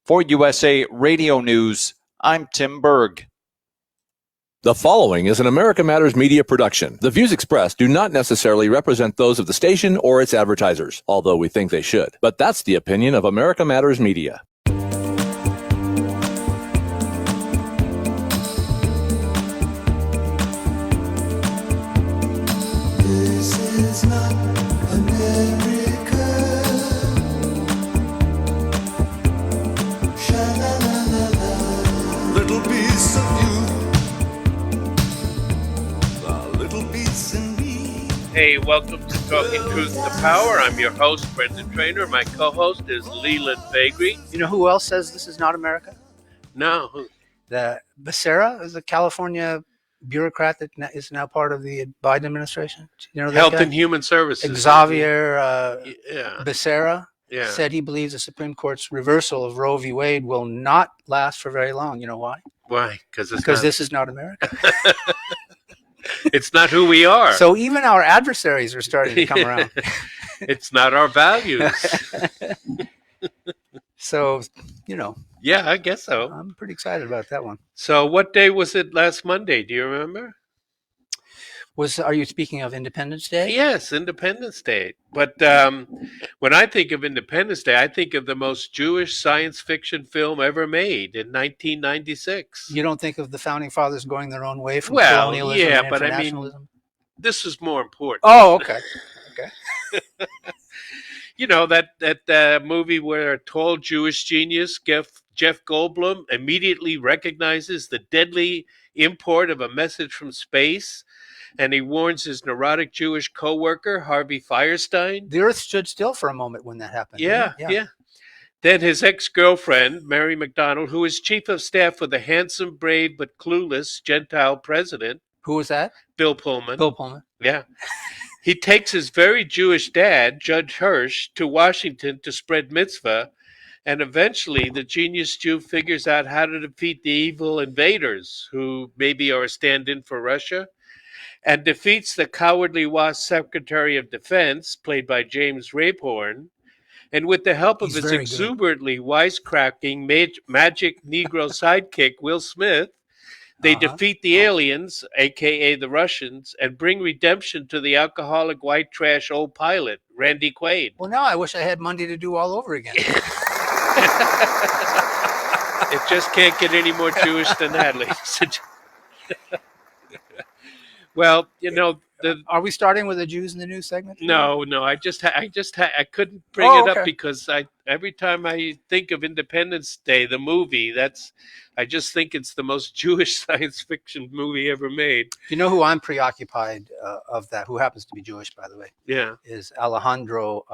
For USA Radio News, I'm Tim Berg. The following is an America Matters media production. The views expressed do not necessarily represent those of the station or its advertisers, although we think they should. But that's the opinion of America Matters Media. This is not America. Sha-la-la-la-la. Little piece of you. The little piece in me. Hey, welcome to Talking Truth to Power. I'm your host, Brendan Trainor. My co-host is Leland Faegre. You know who else says this is not America? No. The Becerra is a California bureaucrat that is now part of the Biden administration. You know that Health guy? and Human Services. Xavier Yeah. Becerra Yeah. said he believes the Supreme Court's reversal of Roe v. Wade will not last for very long. You know why? Why? Because This is not America. it's not who we are. So even our adversaries are starting to come around. It's not our values. So, you know, Yeah, I guess so. I'm pretty excited about that one. So what day was it last Monday? Do you remember? Are you speaking of Independence Day? Yes, Independence Day. But when I think of Independence Day, I think of the most Jewish science fiction film ever made in 1996. You don't think of the Founding Fathers going their own way from Well, colonialism yeah, and but I mean, internationalism? This is more important. Oh, okay. You know, that movie where a tall Jewish genius, Jeff Goldblum, immediately recognizes the deadly import of a message from space, and he warns his neurotic Jewish co-worker, Harvey Firestein. The Earth stood still for a moment when that happened. Yeah, didn't it? yeah. Then his ex-girlfriend, Mary McDonald, who is chief of staff for the handsome, brave, but clueless Gentile president, Who was that? Bill Pullman. Bill Pullman. Yeah. He takes his very Jewish dad, Judge Hirsch, to Washington to spread mitzvah, and eventually the genius Jew figures out how to defeat the evil invaders, who maybe are a stand-in for Russia, and defeats the cowardly WASP Secretary of Defense, played by James Rapehorn, and with the help of He's his very good. exuberantly wisecracking magic Negro sidekick, Will Smith, they defeat the aliens, a.k.a. the Russians, and bring redemption to the alcoholic white trash old pilot, Randy Quaid. Well, now I wish I had Monday to do all over again. It just can't get any more Jewish than that, ladies and gentlemen. Well, you know, Are we starting with the Jews in the News segment? No, I couldn't bring it up because every time I think of Independence Day, the movie, I just think it's the most Jewish science fiction movie ever made. You know who I'm preoccupied of that, who happens to be Jewish, by the way, Yeah. is Alejandro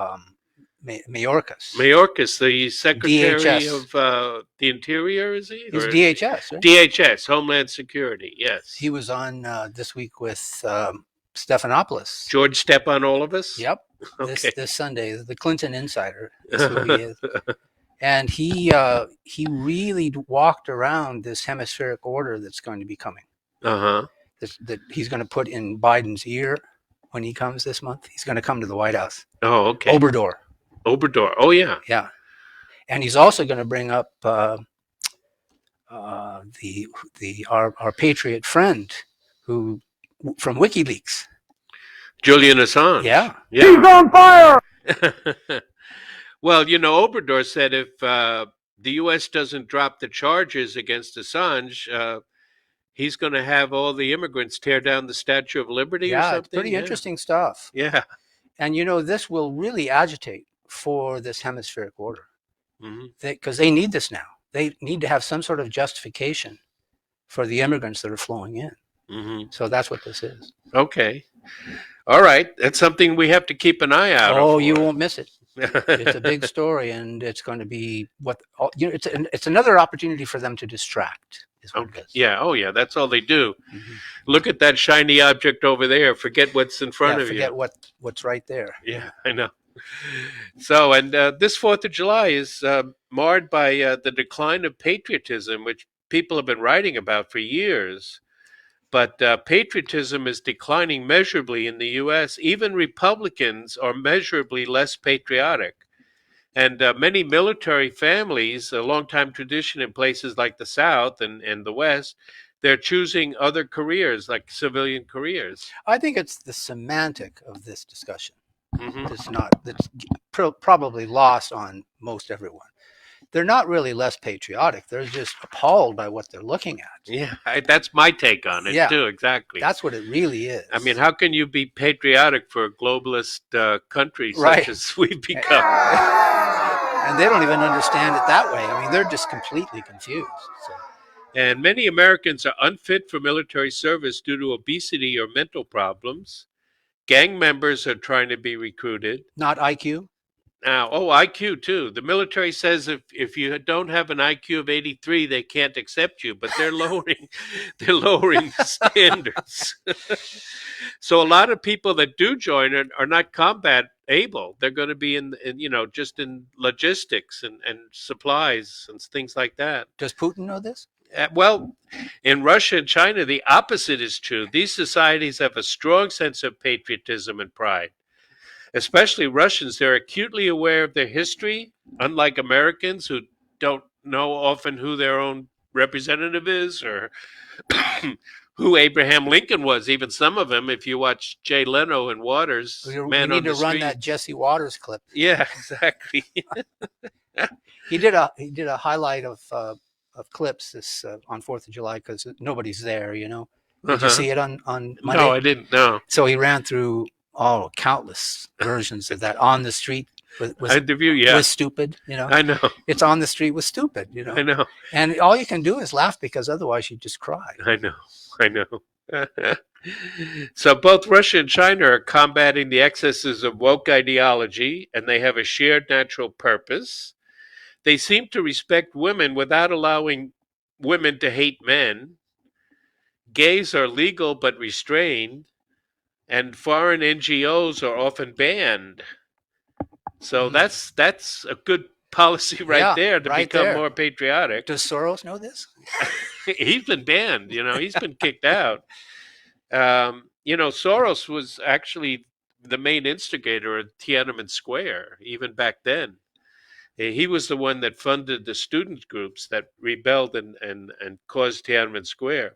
Mayorkas. Mayorkas, the Secretary DHS. of the Interior, is he? He's Or- DHS, right? DHS, Homeland Security, yes. He was on this week with Stephanopoulos. George Step on all of us? Yep. Okay. This Sunday, the Clinton insider is who he is. And he really walked around this hemispheric order that's going to be coming. Uh-huh. That he's going to put in Biden's ear when he comes this month. He's going to come to the White House. Oh, okay. Obrador. Oh, yeah. Yeah. And he's also going to bring up our patriot friend who from WikiLeaks. Julian Assange. Yeah. He's on fire. Well, you know, Obrador said if the U.S. doesn't drop the charges against Assange, he's going to have all the immigrants tear down the Statue of Liberty or Yeah, something. it's pretty interesting stuff. Yeah. And, you know, this will really agitate for this hemispheric order Mm-hmm. because they need this now. They need to have some sort of justification for the immigrants that are flowing in. Mm-hmm. So that's what this is. Okay. All right. That's something we have to keep an eye out Oh, for. you won't miss it. It's a big story, and it's going to be it's another opportunity for them to distract. Is what it is. Yeah. Oh, yeah. That's all they do. Mm-hmm. Look at that shiny object over there. Forget what's in front of Forget you. what's right there. Yeah, I know. So, and this 4th of July is marred by the decline of patriotism, which people have been writing about for years. But patriotism is declining measurably in the U.S. Even Republicans are measurably less patriotic. And many military families, a long-time tradition in places like the South and the West, they're choosing other careers, like civilian careers. I think it's the semantic of this discussion Hmm. that's probably lost on most everyone. They're not really less patriotic. They're just appalled by what they're looking at. Yeah, that's my take on it Yeah. too. Exactly. That's what it really is. I mean, how can you be patriotic for a globalist country Right. such as we've become? And they don't even understand it that way. I mean, they're just completely confused. So. And many Americans are unfit for military service due to obesity or mental problems. Gang members are trying to be recruited. Not IQ? Now, IQ too. The military says if you don't have an IQ of 83, they can't accept you, but they're lowering the standards. So a lot of people that do join are not combat able. They're going to be in just in logistics and supplies and things like that. Does Putin know this? Well, in Russia and China, the opposite is true. These societies have a strong sense of patriotism and pride. Especially Russians, they're acutely aware of their history, unlike Americans who don't know often who their own representative is or who Abraham Lincoln was. Even some of them, if you watch Jay Leno and Waters, We Man need on to the run Street. that Jesse Waters clip. Yeah, exactly. He did a highlight of clips this on 4th of July because nobody's there. You know, did you see it on Monday? No, I didn't. No, So he ran through countless versions of that on the street with interview. Yeah, with stupid. You know, I know. it's on the street with stupid. You know, I know. and all you can do is laugh because otherwise you just cry. I know. So both Russia and China are combating the excesses of woke ideology, and they have a shared natural purpose. They seem to respect women without allowing women to hate men. Gays are legal but restrained, and foreign NGOs are often banned. So that's a good policy right there to right become there. more patriotic. Does Soros know this? He's been banned, he's been kicked out. Soros was actually the main instigator of Tiananmen Square, even back then. He was the one that funded the student groups that rebelled and caused Tiananmen Square.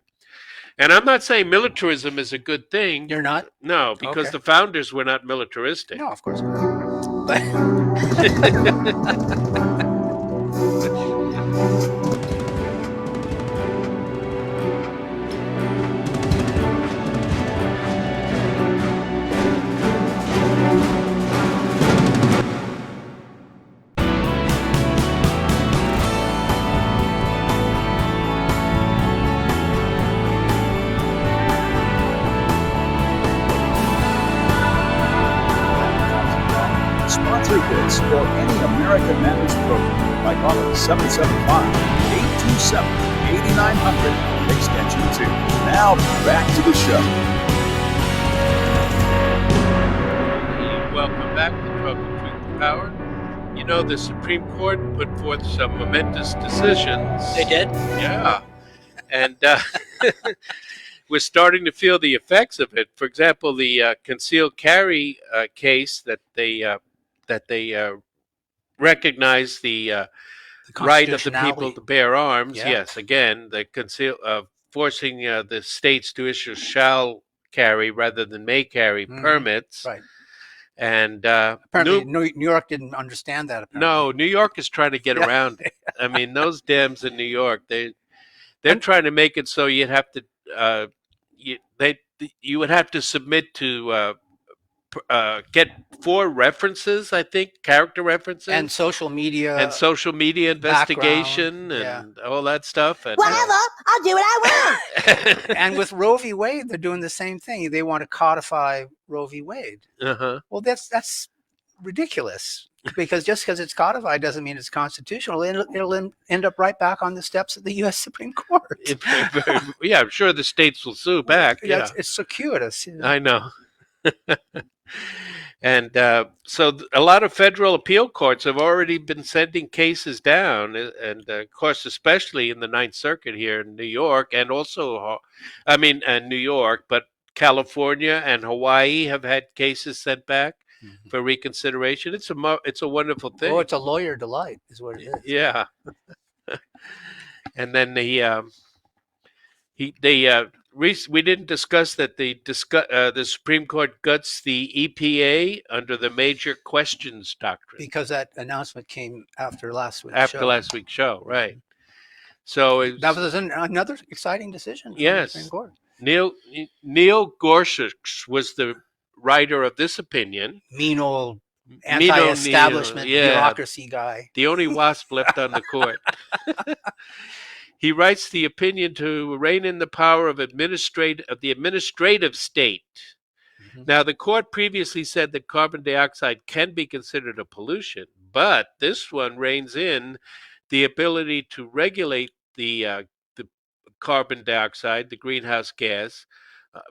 And I'm not saying militarism is a good thing. You're not? No, because Okay. the founders were not militaristic. No, of course not. But Sponsor this or any American Matters program by calling 775-827-8900, extension 2. Now back to the show. Welcome back to Talking Truth to Power. The Supreme Court put forth some momentous decisions. they did. Yeah. And we're starting to feel the effects of it. For example, the concealed carry case that they recognize the right of the people to bear arms. Yeah. Yes, again, the forcing the states to issue shall carry rather than may carry permits. Right. And Apparently, New York didn't understand that. Apparently. no, New York is trying to get around it. I mean, those dams in New York, they're trying to make it so you'd have to you would have to submit to get 4 references, I think, character references, and social media investigation and all that stuff. And Whatever, I'll do what I want. And with Roe v. Wade, they're doing the same thing. They want to codify Roe v. Wade. uh-huh. Well, that's ridiculous because just because it's codified doesn't mean it's constitutional. It'll end up right back on the steps of the U.S. Supreme Court. Yeah, I'm sure the states will sue back. Yeah, It's circuitous. You know? I know. And so a lot of federal appeal courts have already been sending cases down, and of course, especially in the Ninth Circuit here in New York, and also, New York, but California and Hawaii have had cases sent back. for reconsideration. It's a wonderful thing. Oh, it's a lawyer delight, is what it is. Yeah. And then we didn't discuss that the Supreme Court guts the EPA under the major questions doctrine Because that announcement came after last week's after show. last week's show, right? So That was another exciting decision from Yes. the Supreme Court. Neil Gorsuch was the writer of this opinion. Mean old Neil, anti-establishment yeah. bureaucracy guy. The only wasp left on the court. He writes the opinion to rein in the power of the administrative state. Mhm. Now, the court previously said that carbon dioxide can be considered a pollution, but this one reins in the ability to regulate the carbon dioxide, the greenhouse gas,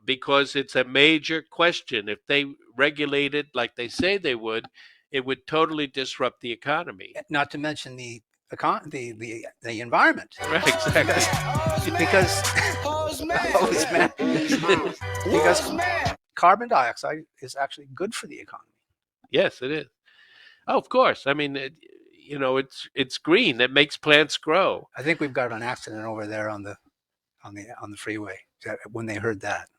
because it's a major question. If they regulate it like they say they would, it would totally disrupt the economy. Not to mention the environment. Right, exactly. Because because carbon dioxide is actually good for the economy. Yes, it is. Oh, of course. I mean, it's green. It makes plants grow. I think we've got an accident over there on the freeway when they heard that.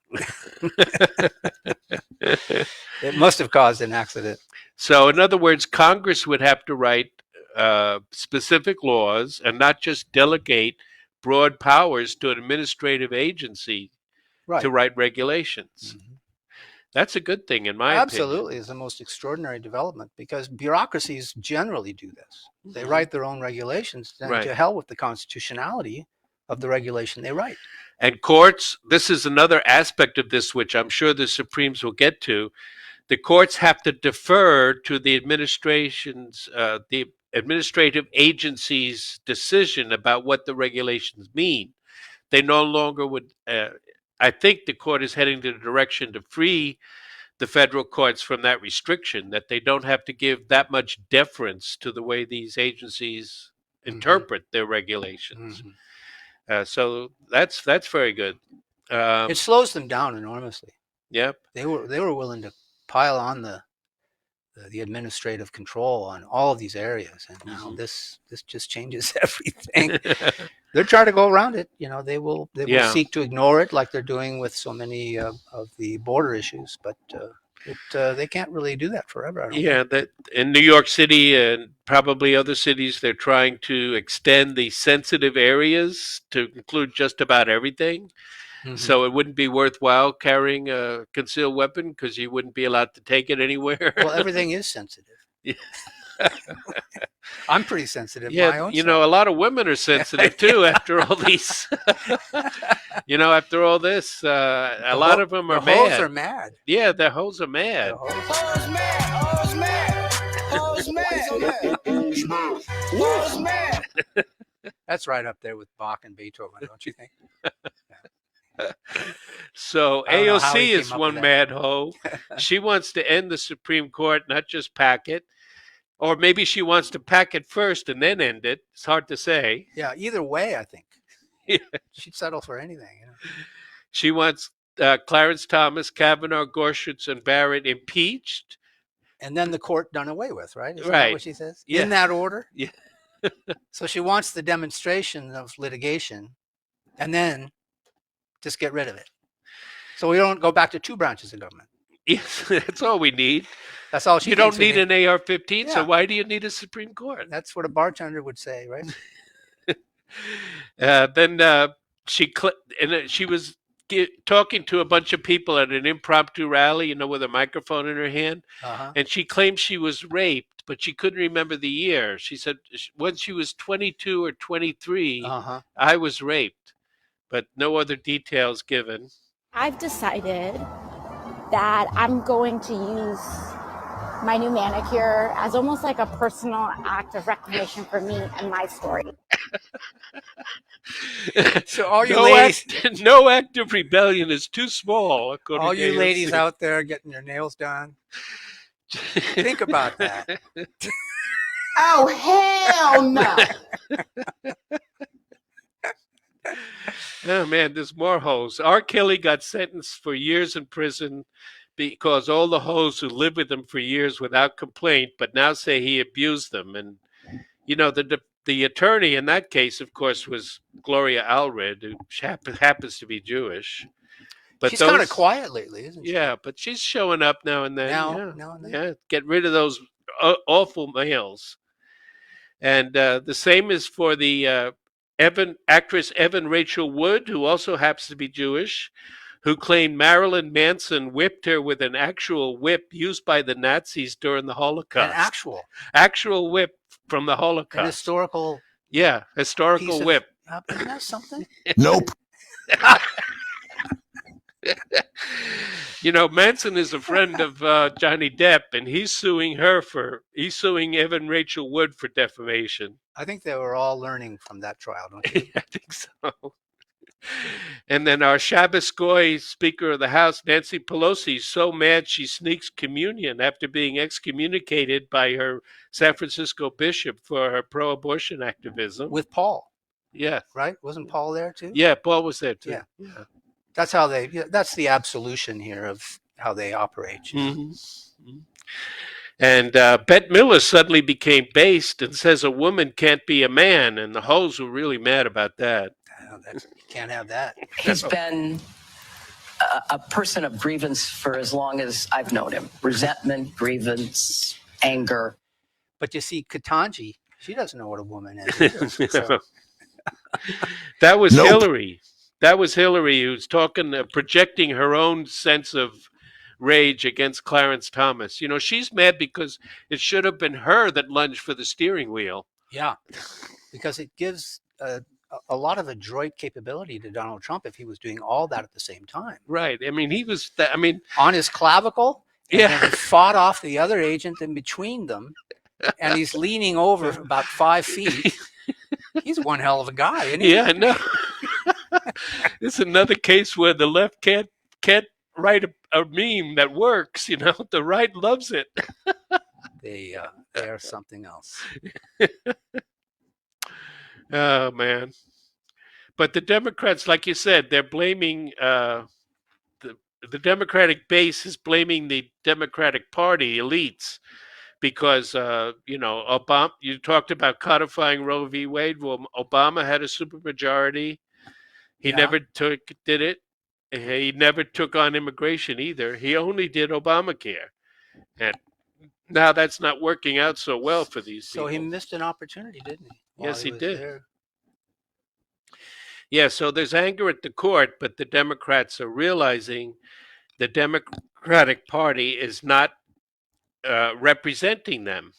It must have caused an accident. So, in other words, Congress would have to write specific laws and not just delegate broad powers to an administrative agency Right. to write regulations. Mhm. That's a good thing, in my opinion. Absolutely, is the most extraordinary development because bureaucracies generally do this. They Mhm. write their own regulations, and Right. to hell with the constitutionality of the regulation they write. And courts, this is another aspect of this, which I'm sure the Supremes will get to. The courts have to defer to the administrative agency's decision about what the regulations mean. They no longer would. I think the court is heading to the direction to free the federal courts from that restriction, that they don't have to give that much deference to the way these agencies interpret their regulations. Mhm. So that's very good. It slows them down enormously. Yep. They were willing to pile on the administrative control on all of these areas, and now Mhm. this just changes everything. They're trying to go around it. They will Yeah. seek to ignore it, like they're doing with so many of the border issues. But they can't really do that forever. I don't Yeah, think. that in New York City and probably other cities, they're trying to extend the sensitive areas to include just about everything. Mhm. So it wouldn't be worthwhile carrying a concealed weapon because you wouldn't be allowed to take it anywhere. Well, everything is sensitive. Yeah. I'm pretty sensitive. My Yeah, own a lot of women are sensitive too. After all these, after all this, a lot of them are the hoes mad. are mad. Yeah, the hoes are mad. The hoes- That's right up there with Bach and Beethoven, don't you think? So I don't know how he AOC is came up one with that. mad hoe. She wants to end the Supreme Court, not just pack it. Or maybe she wants to pack it first and then end it. It's hard to say. Yeah, either way, I think. Yeah. She'd settle for anything. She wants Clarence Thomas, Kavanaugh, Gorsuch, and Barrett impeached. And then the court done away with, right? Isn't that Right. what she says? Yeah. In that order? Yeah. So she wants the demonstration of litigation and then just get rid of it. So we don't go back to two branches of government. Yes, that's all we need. That's all she You thinks don't we need an AR-15, so Yeah. why do you need a Supreme Court? That's what a bartender would say, right? Then she was talking to a bunch of people at an impromptu rally, with a microphone in her hand, Uh-huh. and she claimed she was raped, but she couldn't remember the year. She said when she was 22 or 23, Uh-huh. I was raped, but no other details given. I've decided that I'm going to use my new manicure as almost like a personal act of reclamation for me and my story. So all you no ladies, no act of rebellion is too small. According all to you AOC. ladies out there getting your nails done, think about that. Oh, hell no. Oh man, there's more hoes. R. Kelly got sentenced for years in prison because all the hoes who lived with him for years without complaint, but now say he abused them. And the attorney in that case, of course, was Gloria Allred, who happens to be Jewish. But she's kind of quiet lately, isn't she? Yeah, but she's showing up now and then. Now and then. Yeah, get rid of those awful males. And the same is for the actress Evan Rachel Wood, who also happens to be Jewish, who claimed Marilyn Manson whipped her with an actual whip used by the Nazis during the Holocaust. An actual whip from the Holocaust. An historical. Yeah, historical whip. Isn't that something? Nope. Manson is a friend of Johnny Depp, and he's suing Evan Rachel Wood for defamation. I think they were all learning from that trial, don't you? I think so. And then our Shabbos Goy, Speaker of the House, Nancy Pelosi, is so mad she sneaks communion after being excommunicated by her San Francisco bishop for her pro-abortion activism. With Paul. Yeah. Right? Wasn't Paul there too? Yeah, Paul was there too. Yeah. That's how that's the absolution here of how they operate. Mm-hmm. And Bette Miller suddenly became based and says a woman can't be a man, and the hoes were really mad about that. You can't have that. He's been a person of grievance for as long as I've known him. Resentment, grievance, anger. But you see, Ketanji, she doesn't know what a woman is. So. That was Hillary. That was Hillary who's talking, projecting her own sense of rage against Clarence Thomas. She's mad because it should have been her that lunged for the steering wheel. Yeah, because it gives a lot of adroit capability to Donald Trump if he was doing all that at the same time. Right. I mean, he was, on his clavicle. And yeah. then he fought off the other agent in between them, and he's leaning over about 5 feet. He's one hell of a guy, isn't he? Yeah, I know. This is another case where the left can't write a meme that works. The right loves it. They are something else. Oh man! But the Democrats, like you said, they're blaming the Democratic base is blaming the Democratic Party elites because Obama. You talked about codifying Roe v. Wade. Well, Obama had a supermajority. He never did it. He never took on immigration either. He only did Obamacare. And now that's not working out so well for these people. So he missed an opportunity, didn't he? Yes, he did. There. Yeah, so there's anger at the court, but the Democrats are realizing the Democratic Party is not representing them.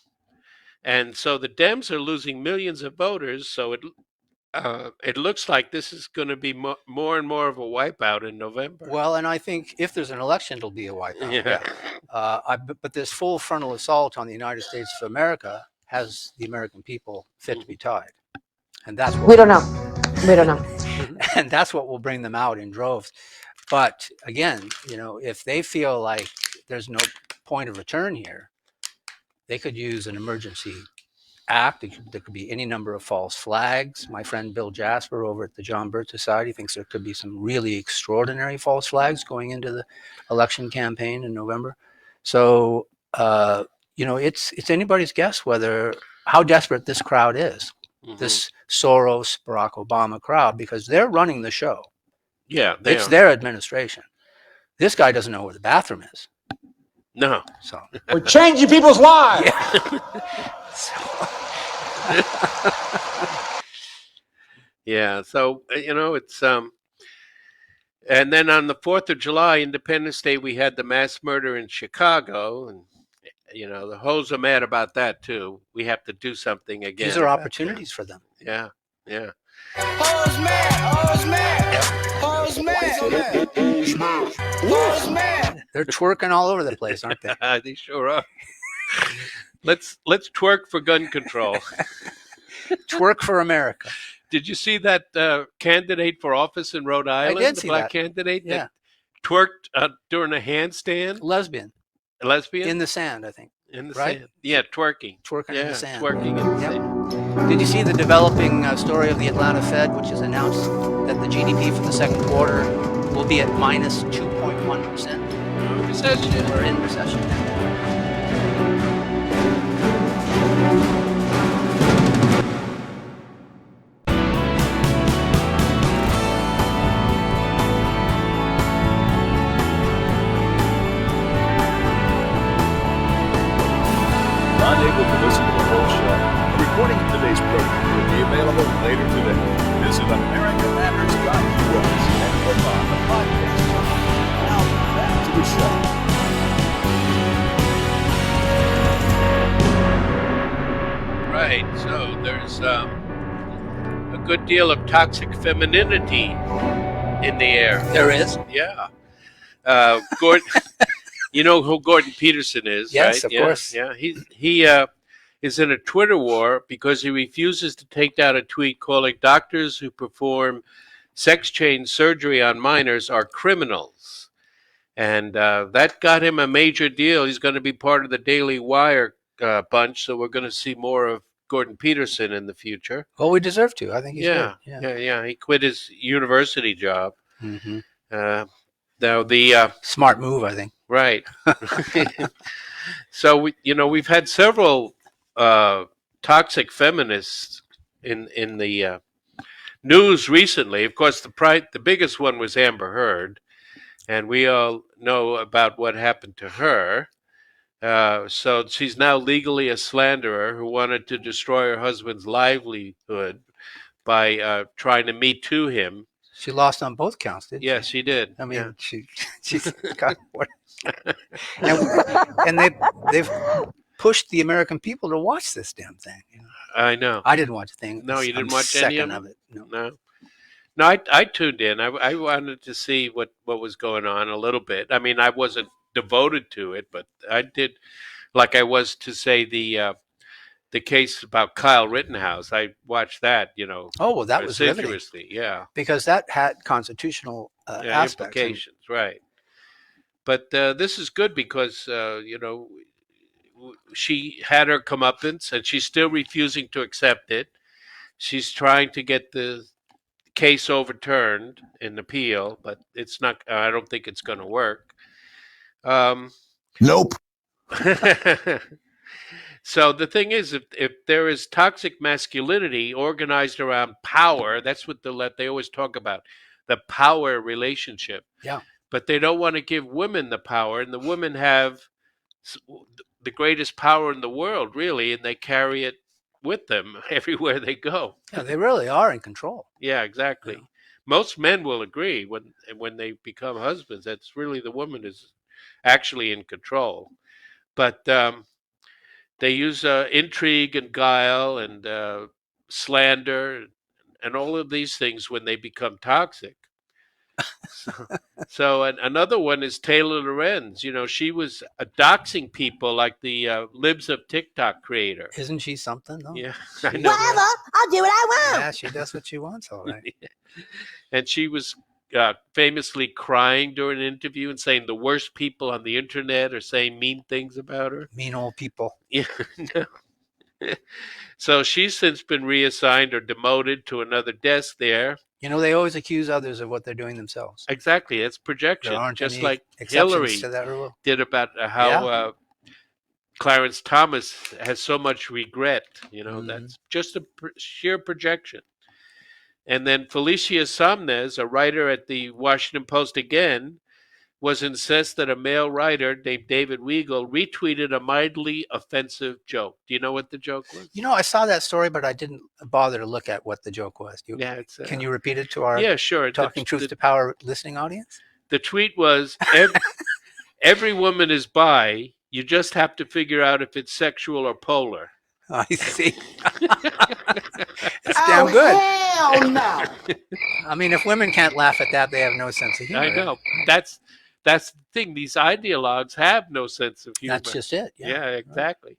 And so the Dems are losing millions of voters, so it looks like this is going to be more and more of a wipeout in November. Well, and I think if there's an election, it'll be a wipeout. Yeah. But this full frontal assault on the United States of America has the American people fit to be tied. And that's what we don't know. We don't know. And that's what will bring them out in droves. But again, if they feel like there's no point of return here, they could use an emergency act. There could be any number of false flags. My friend Bill Jasper over at the John Birch Society thinks there could be some really extraordinary false flags going into the election campaign in November. So, it's anybody's guess how desperate this crowd is, this Soros, Barack Obama crowd, because they're running the show. Yeah, it's their administration. This guy doesn't know where the bathroom is. No. So we're changing people's lives. Yeah. So it's and then on the 4th of July, Independence Day, we had the mass murder in Chicago, and the hoes are mad about that too. We have to do something again. These are opportunities for them. Yeah. Yeah. Hoes mad, hoes mad, hoes mad, hoes mad. They're twerking all over the place, aren't they? They sure are. Let's twerk for gun control. Twerk for America. Did you see that candidate for office in Rhode Island? I did the see black that. Candidate Yeah. that twerked during a handstand? Lesbian. A lesbian? In the sand, I think. In the right? sand. Yeah, twerking. Twerking in the sand. Twerking in the sand. Did you see the developing story of the Atlanta Fed, which has announced that the GDP for the second quarter will be at minus 2.1%? recession? We're in recession. Not able to listen to the whole show? A recording of today's program will be available later today. Visit AmericaMatters.us and click on the podcast. Now, back to the show. Right. So there's a good deal of toxic femininity in the air. There is. Yeah. Gordon, you know who Gordon Peterson is, Yes, right? of course. Yeah. He is in a Twitter war because he refuses to take down a tweet calling doctors who perform sex change surgery on minors are criminals. And that got him a major deal. He's going to be part of the Daily Wire bunch, so we're going to see more of Gordon Peterson in the future. Well, we deserve to. I think he's Yeah. good. Yeah. He quit his university job. Mm-hmm. Now the Smart move, I think. right. So we've had several toxic feminists in the news recently. Of course, the biggest one was Amber Heard, and we all know about what happened to her. So she's now legally a slanderer who wanted to destroy her husband's livelihood by trying to Me Too him. She lost on both counts, didn't Yes, she? she did. I mean, yeah. she's got what? and they've pushed the American people to watch this damn thing. You know? I know. I didn't watch a thing. No, you didn't I'm watch any second of it. No. I tuned in. I wanted to see what was going on a little bit. I mean, I wasn't devoted to it, but I did, like I was to say the case about Kyle Rittenhouse. I watched that, Oh, well, that was riveting. assiduously. Yeah. Because that had constitutional aspects. Implications, right. But this is good because, she had her comeuppance and she's still refusing to accept it. She's trying to get the case overturned in appeal, but it's not. I don't think it's going to work. Nope. So the thing is, if there is toxic masculinity organized around power, that's what they always talk about, the power relationship. Yeah. But they don't want to give women the power, and the women have the greatest power in the world, really, and they carry it with them everywhere they go. Yeah, they really are in control. Yeah, exactly. Yeah. Most men will agree when they become husbands, that's really the woman is actually in control. But they use intrigue and guile and slander and all of these things when they become toxic. So another one is Taylor Lorenz. She was doxing people like the Libs of TikTok creator. Isn't she something? Though? Yeah, I know. Whatever, I'll do what I want. Yeah, she does what she wants, all right. And she was famously crying during an interview and saying the worst people on the internet are saying mean things about her. Mean old people. Yeah. No. So she's since been reassigned or demoted to another desk there. They always accuse others of what they're doing themselves. Exactly. It's projection. There aren't just any like exceptions Hillary to that rule. did about how Clarence Thomas has so much regret. That's just a sheer projection. And then Felicia Somnes, a writer at the Washington Post again, was incensed that a male writer named David Weigel retweeted a mildly offensive joke. Do you know what the joke was? I saw that story, but I didn't bother to look at what the joke was. Can you repeat it to our sure. Talking Truth to Power listening audience? The tweet was, every woman is bi. You just have to figure out if it's sexual or polar. I see. It's damn good. Hell no. I mean, if women can't laugh at that, they have no sense of humor. I know. That's the thing. These ideologues have no sense of humor. That's just it. Yeah, exactly.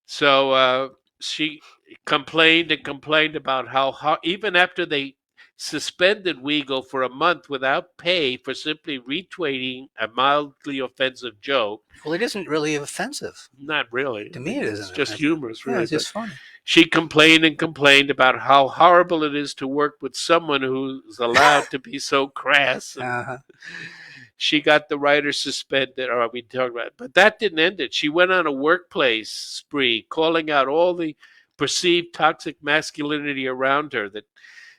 So she complained about how even after they suspended Weigel for a month without pay for simply retweeting a mildly offensive joke. Well, it isn't really offensive. Not really. To me, it isn't. It's just humorous, really. Yeah, it's just funny. She complained about how horrible it is to work with someone who's allowed to be so crass. she got the writer suspended. Or we talked about it. But that didn't end it. She went on a workplace spree, calling out all the perceived toxic masculinity around her.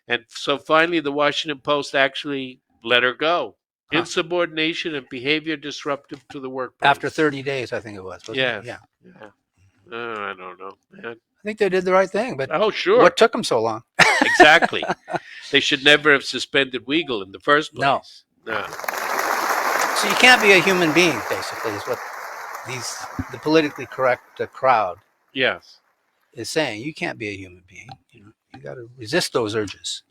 And so finally the Washington Post actually let her go. Insubordination and behavior disruptive to the workplace. After 30 days, I think it was. Yes. Yeah. I don't know, man. I think they did the right thing, but sure. What took them so long? Exactly. They should never have suspended Weigel in the first place. No. So you can't be a human being, basically, is what the politically correct crowd is saying. You can't be a human being. You got to resist those urges.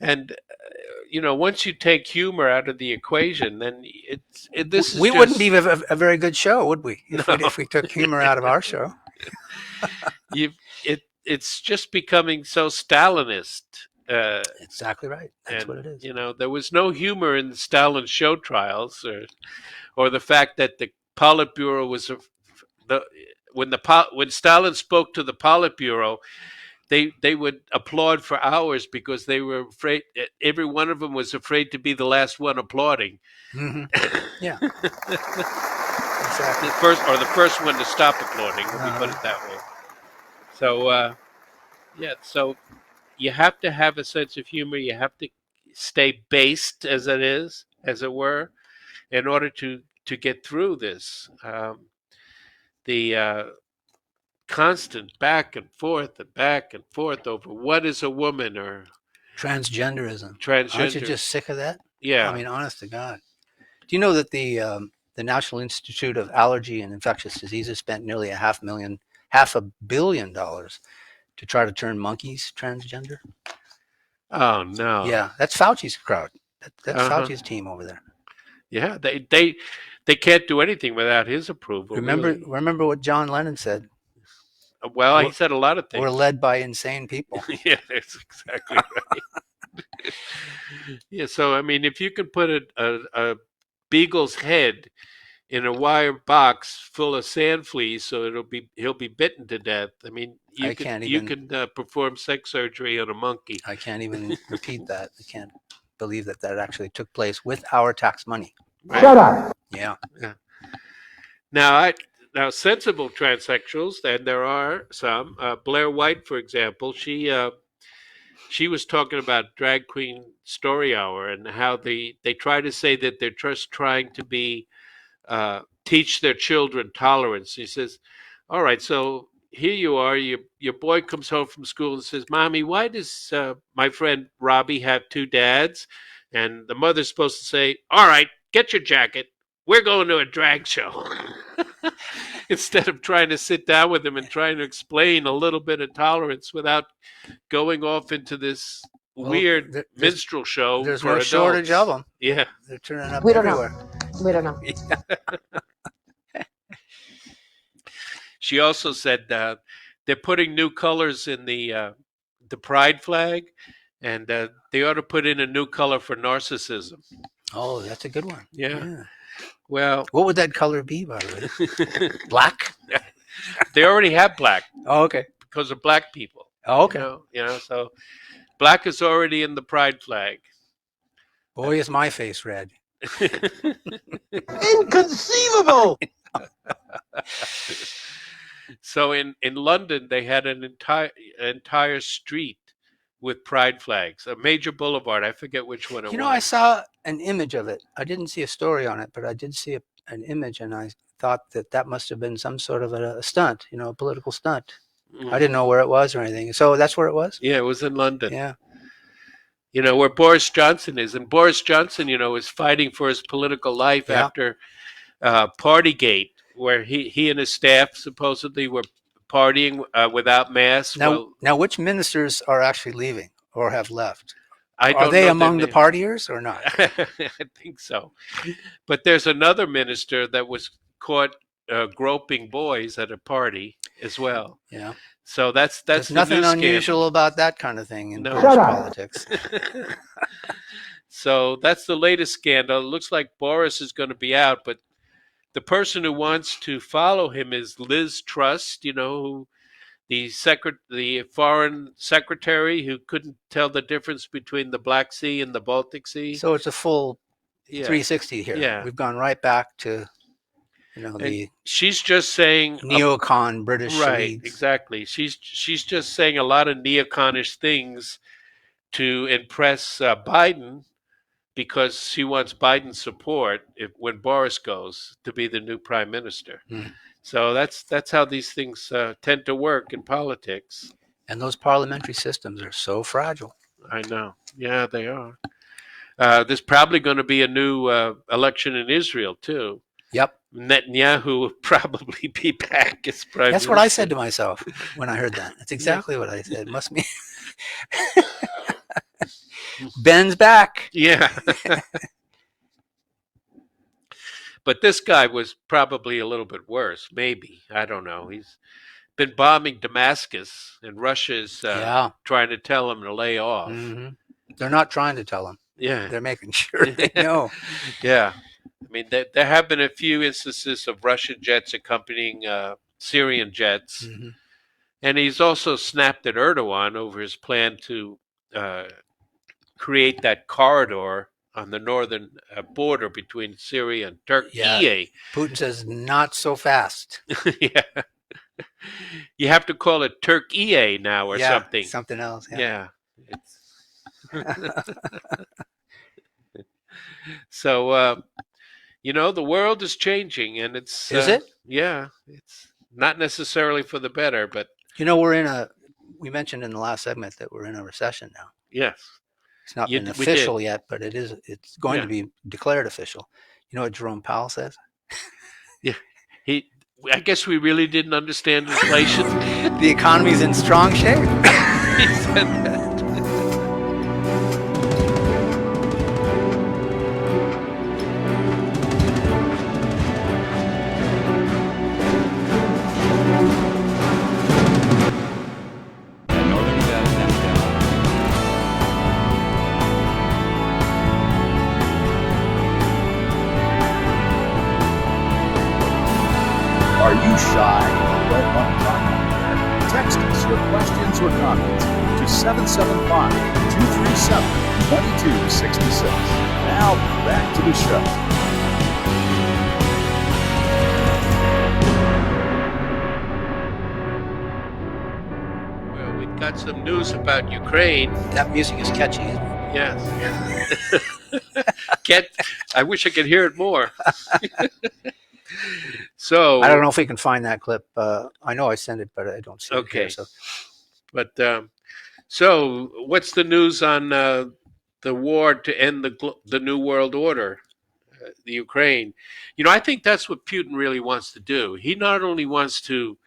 And once you take humor out of the equation, then we wouldn't be a very good show, would we? If we took humor out of our show. It's just becoming so Stalinist. Exactly right. That's what it is. There was no humor in Stalin's show trials, or the fact that the Politburo was when Stalin spoke to the Politburo, they would applaud for hours because they were afraid. Every one of them was afraid to be the last one applauding. Mm-hmm. Yeah. Exactly. The first one to stop applauding. Let me put it that way. So, so you have to have a sense of humor. You have to stay based, as it were, in order to get through this. The constant back and forth over what is a woman or transgenderism. Transgender. Aren't you just sick of that? Yeah. I mean, honest to God. Do you know that the National Institute of Allergy and Infectious Diseases spent nearly $500 million to try to turn monkeys transgender? Oh no! Yeah, that's Fauci's crowd. That's Fauci's team over there. Yeah, they can't do anything without his approval. Remember what John Lennon said? Well, he said a lot of things. We're led by insane people. Yeah, that's exactly right. Yeah, so I mean, if you can put a beagle's head in a wire box full of sand fleas, so he'll be bitten to death. I mean, you can perform sex surgery on a monkey. I can't even repeat that. I can't believe that actually took place with our tax money. Right? Shut up. Yeah. Now, sensible transsexuals, and there are some. Blair White, for example, she was talking about Drag Queen Story Hour and how they try to say that they're just trying to teach their children tolerance. She says, all right, so here you are, your boy comes home from school and says, Mommy, why does my friend Robbie have two dads? And the mother's supposed to say, all right, get your jacket. We're going to a drag show. Instead of trying to sit down with him and trying to explain a little bit of tolerance without going off into this weird minstrel show. There's for no adults. Shortage of them. Yeah. They're turning up We don't everywhere. know. We don't know. She also said they're putting new colors in the pride flag, and they ought to put in a new color for narcissism. Oh, that's a good one. Yeah. Well, what would that color be, by the way? Black? They already have black. Oh, okay. Because of black people. Oh, okay. So black is already in the pride flag. Boy, is my face red. Inconceivable. So in London, they had an entire street with pride flags, a major boulevard. I forget which one it was. I saw an image of it. I didn't see a story on it, but I did see an image, and I thought that must have been some sort of a stunt, a political stunt. I didn't know where it was or anything. So that's where it was? Yeah, it was in London. Yeah. Where Boris Johnson is. And Boris Johnson, is fighting for his political life after Partygate, where he and his staff supposedly were partying without masks. Now, which ministers are actually leaving or have left? Are they among the partiers or not? I think so. But there's another minister that was caught groping boys at a party as well. Yeah. So that's There's nothing unusual about that kind of thing in British politics. So that's the latest scandal. It looks like Boris is going to be out, but the person who wants to follow him is Liz Truss, the foreign secretary who couldn't tell the difference between the Black Sea and the Baltic Sea. So it's a full Yeah. 360 here. Yeah. We've gone right back to, And the she's just saying neocon British right, elites. exactly. She's just saying a lot of neoconish things to impress Biden because she wants Biden's support when Boris goes to be the new prime minister. Mm. So that's how these things tend to work in politics. And those parliamentary systems are so fragile. I know. Yeah, they are. There's probably going to be a new election in Israel too. Yep. Netanyahu will probably be back as prime That's minister. what I said to myself when I heard that. That's exactly what I said. Must be Ben's back. Yeah. But this guy was probably a little bit worse. Maybe. I don't know. He's been bombing Damascus, and Russia's trying to tell him to lay off. Mm-hmm. They're not trying to tell him. Yeah. They're making sure they know. Yeah. I mean, there have been a few instances of Russian jets accompanying Syrian jets. Mm-hmm. And he's also snapped at Erdogan over his plan to create that corridor on the northern border between Syria and Turkey. Yeah. Putin says, not so fast. Yeah. You have to call it Turkey now or something. Something else. Yeah. So, the world is changing, and it's... Is it? Yeah. It's not necessarily for the better, but... we mentioned in the last segment that we're in a recession now. Yes. It's not been official yet, but it's going to be declared official. You know what Jerome Powell says? Yeah. I guess we really didn't understand inflation. The economy's in strong shape. He said that. Are you shy or don't want to talk on the air? Text us your questions or comments to 775-237-2266. Now, back to the show. Well, we've got some news about Ukraine. That music is catchy, isn't it? Yes. I wish I could hear it more. So I don't know if we can find that clip. I know I sent it, but I don't see it here. But so what's the news on the war to end the New World Order, the Ukraine? I think that's what Putin really wants to do. He not only wants to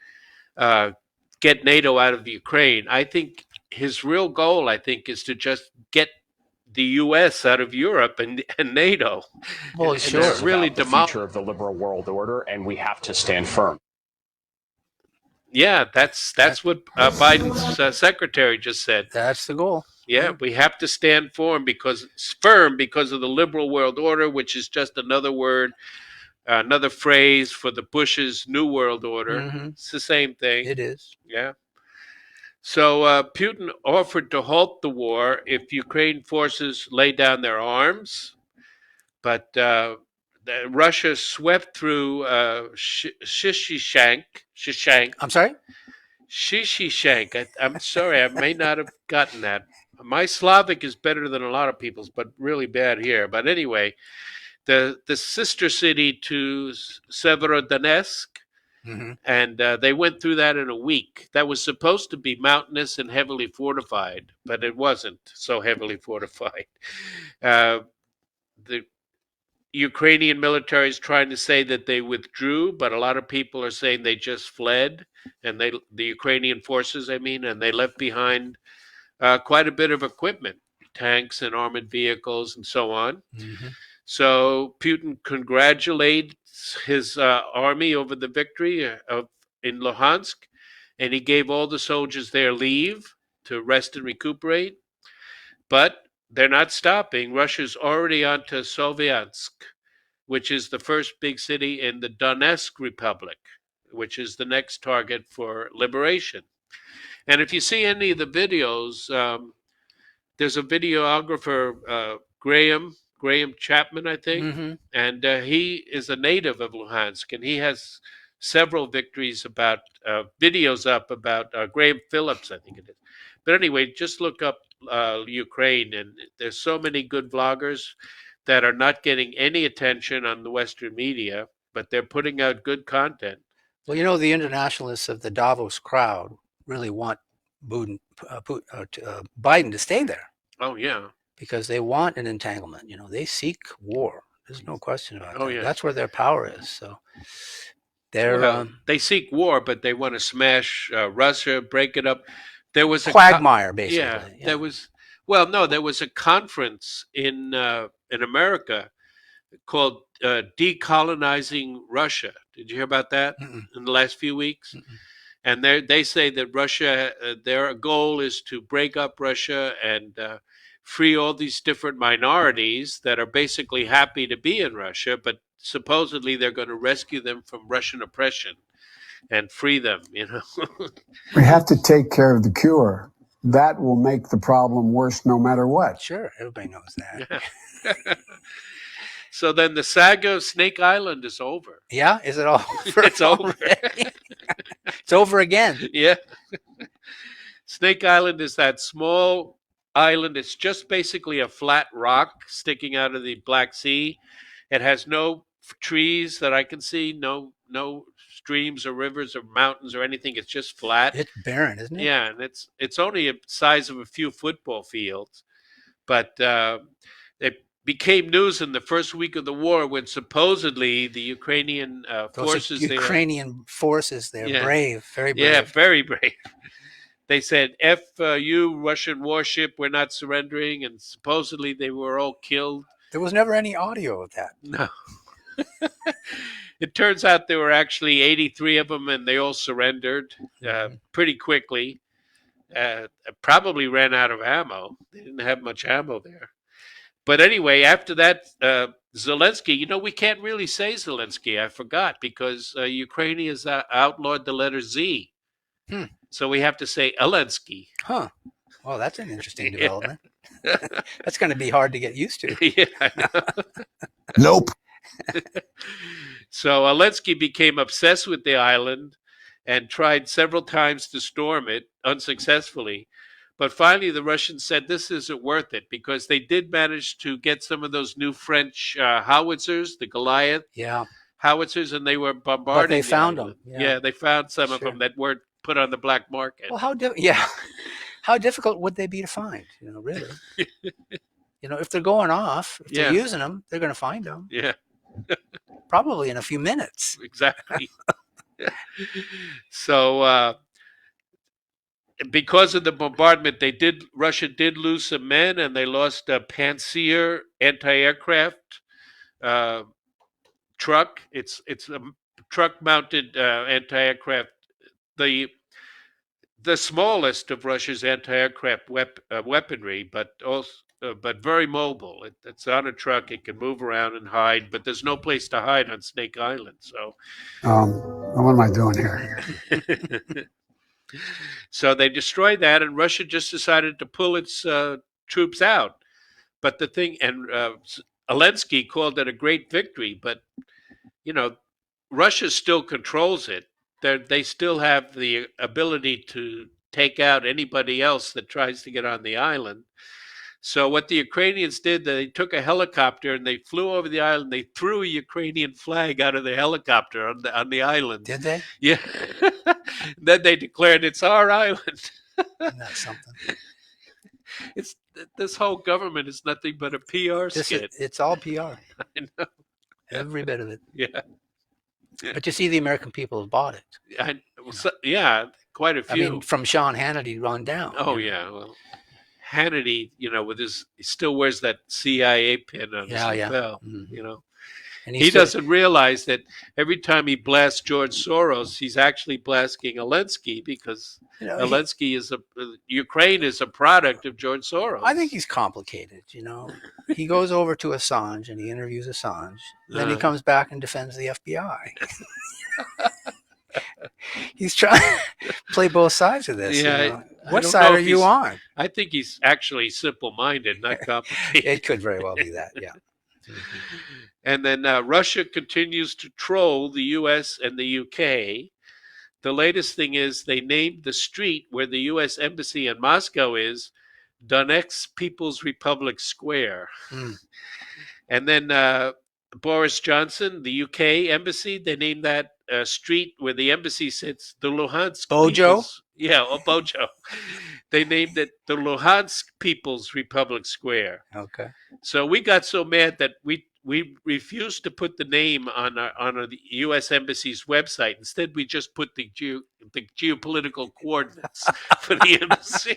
get NATO out of the Ukraine. I think his real goal, is to just get the U.S. out of Europe and NATO. Well, sure. It's really the future of the liberal world order, and we have to stand firm. Yeah, that's what Biden's secretary just said. That's the goal. Yeah, we have to stand firm because of the liberal world order, which is just another word, another phrase for the Bush's New World Order. Mm-hmm. It's the same thing. It is. Yeah. So Putin offered to halt the war if Ukraine forces lay down their arms, but Russia swept through Shishyank. I'm sorry? Shishyank. I'm sorry, I may not have gotten that. My Slavic is better than a lot of people's, but really bad here. But anyway, the sister city to Severodonetsk. Mm-hmm. And they went through that in a week. That was supposed to be mountainous and heavily fortified, but it wasn't so heavily fortified. The Ukrainian military is trying to say that they withdrew, but a lot of people are saying they just fled, and the Ukrainian forces, and they left behind quite a bit of equipment, tanks and armored vehicles and so on. Mm-hmm. So Putin congratulates his army over the victory in Luhansk, and he gave all the soldiers there leave to rest and recuperate. But they're not stopping. Russia's already on to Sloviansk, which is the first big city in the Donetsk Republic, which is the next target for liberation. And if you see any of the videos, there's a videographer, Graham Graham Chapman, I think, Mhm. and he is a native of Luhansk, and he has several victories about videos up about Graham Phillips, I think it is. But anyway, just look up Ukraine, and there's so many good vloggers that are not getting any attention on the Western media, but they're putting out good content. Well, you know, the internationalists of the Davos crowd really want Biden to stay there Oh yeah, because they want an entanglement. You know, they seek war. There's no question about Oh, that. yeah. That's where their power is. So they're well, they seek war, but they want to smash Russia, break it up. There was a quagmire, basically. Yeah, there was. Well, no, there was a conference in America called Decolonizing Russia. Did you hear about that Mm-mm. in the last few weeks? Mm-mm. And they say that Russia, their goal is to break up Russia and free all these different minorities that are basically happy to be in Russia, but supposedly they're going to rescue them from Russian oppression and free them, you know. We have to take care of the cure. That will make the problem worse no matter what. Sure, everybody knows that. Yeah. So then the saga of Snake Island is over. Yeah, is it over? It's over. It's over again. Yeah. Snake Island is that small island. It's just basically a flat rock sticking out of the Black Sea. It has no trees that I can see, no streams or rivers or mountains or anything. It's just flat. It's barren, isn't it? Yeah, and it's only a size of a few football fields. But it became news in the first week of the war when supposedly the Ukrainian forces there. Ukrainian forces, they're Yeah. brave, very brave. Yeah, very brave. They said, F you, Russian warship, we're not surrendering. And supposedly they were all killed. There was never any audio of that. No. It turns out there were actually 83 of them, and they all surrendered pretty quickly. Probably ran out of ammo. They didn't have much ammo there. But anyway, after that, Zelensky, you know, we can't really say Zelensky. I forgot because Ukraine has outlawed the letter Z. So we have to say Zelensky. Huh. Well, that's an interesting development. That's going to be hard to get used to. Yeah, I know. Nope. So Zelensky became obsessed with the island and tried several times to storm it unsuccessfully. But finally, the Russians said this isn't worth it because they did manage to get some of those new French howitzers, the Goliath howitzers, and they were bombarding. But they found island. them. Yeah, they found some of them that weren't put on the black market. Well, how difficult would they be to find? You know, really. You know, if they're going off, if they're using them, they're going to find them. Yeah. Probably in a few minutes. Exactly. So because of the bombardment, Russia did lose some men, and they lost a Pantsir anti-aircraft truck. It's a truck-mounted anti-aircraft, the smallest of Russia's anti-aircraft weaponry, but also but very mobile. It's on a truck. It can move around and hide, but there's no place to hide on Snake Island. So, what am I doing here? So they destroyed that, and Russia just decided to pull its troops out. But the thing, and Zelensky called it a great victory, but you know, Russia still controls it. They still have the ability to take out anybody else that tries to get on the island. So what the Ukrainians did, they took a helicopter and they flew over the island. They threw a Ukrainian flag out of the helicopter on the island. Did they? Yeah. Then they declared it's our island. Isn't that something? This whole government is nothing but a PR skit. It's all PR. I know. Every bit of it. Yeah. But you see, the American people have bought it. Yeah, quite a few. I mean, from Sean Hannity on down. Oh, yeah. Well, Hannity, you know, he still wears that CIA pin on his lapel, you know. And he doesn't realize that every time he blasts George Soros, he's actually blasting Zelensky because Ukraine is a product of George Soros. I think he's complicated, you know. He goes over to Assange and he interviews Assange. Then he comes back and defends the FBI. He's trying to play both sides of this. Yeah, you know? What side are you on? I think he's actually simple-minded, not complicated. It could very well be that, yeah. And then Russia continues to troll the U.S. and the UK. The latest thing is they named the street where the U.S. Embassy in Moscow is Donetsk People's Republic Square. And then Boris Johnson, the UK Embassy, they named that street where the embassy sits the Luhansk Bojo? Bojo. They named it the Luhansk People's Republic Square. Okay. So we got so mad that we refused to put the name on the U.S. Embassy's website. Instead, we just put the geopolitical coordinates for the embassy.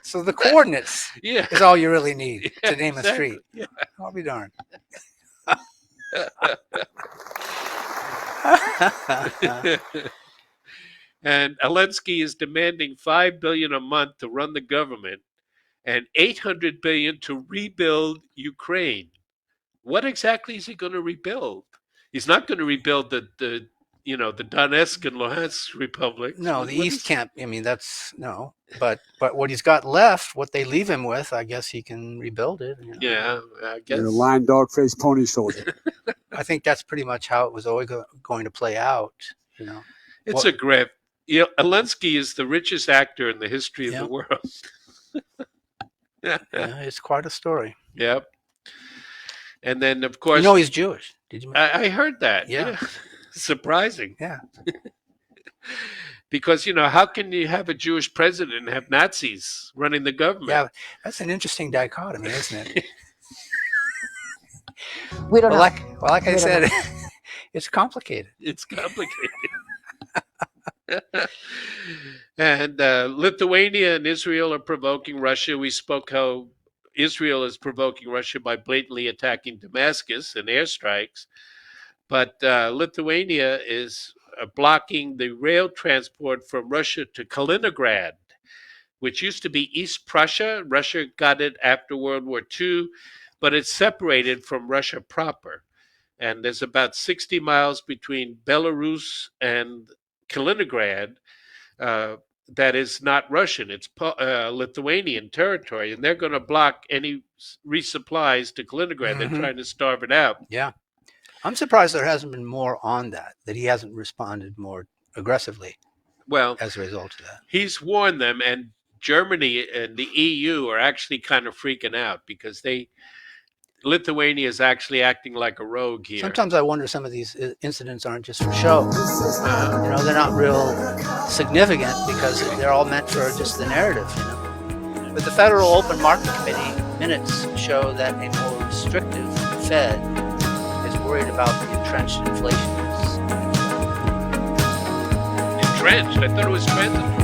So the coordinates is all you really need to name a street. Yeah. I'll be darned. And Zelensky is demanding $5 billion a month to run the government and $800 billion to rebuild Ukraine. What exactly is he going to rebuild? He's not going to rebuild the Donetsk and Luhansk republics. No, the East can't. I mean, that's no. But what he's got left, what they leave him with, I guess he can rebuild it. Yeah, I guess. You're a lion, dog, face, pony soldier. I think that's pretty much how it was always going to play out. It's a grift. Zelensky is the richest actor in the history of the world. Yeah, it's quite a story. Yep. And then, of course, he's Jewish. Did you? I heard that. Yeah. Surprising. Yeah. Because how can you have a Jewish president and have Nazis running the government? Yeah, that's an interesting dichotomy, isn't it? We don't know. Like I said, it's complicated. It's complicated. And Lithuania and Israel are provoking Russia. We spoke how Israel is provoking Russia by blatantly attacking Damascus and airstrikes. But Lithuania is blocking the rail transport from Russia to Kaliningrad, which used to be East Prussia. Russia got it after World War II, but it's separated from Russia proper. And there's about 60 miles between Belarus and Kaliningrad that is not Russian. It's Lithuanian territory, and they're going to block any resupplies to Kaliningrad. They're trying to starve it out. Yeah. I'm surprised there hasn't been more on that he hasn't responded more aggressively. Well, as a result of that. He's warned them, and Germany and the EU are actually kind of freaking out because Lithuania is actually acting like a rogue here. Sometimes I wonder some of these incidents aren't just for show. They're not real significant because they're all meant for just the narrative. But the Federal Open Market Committee minutes show that a more restrictive Fed is worried about the entrenched inflation. Entrenched? I thought it was transitory.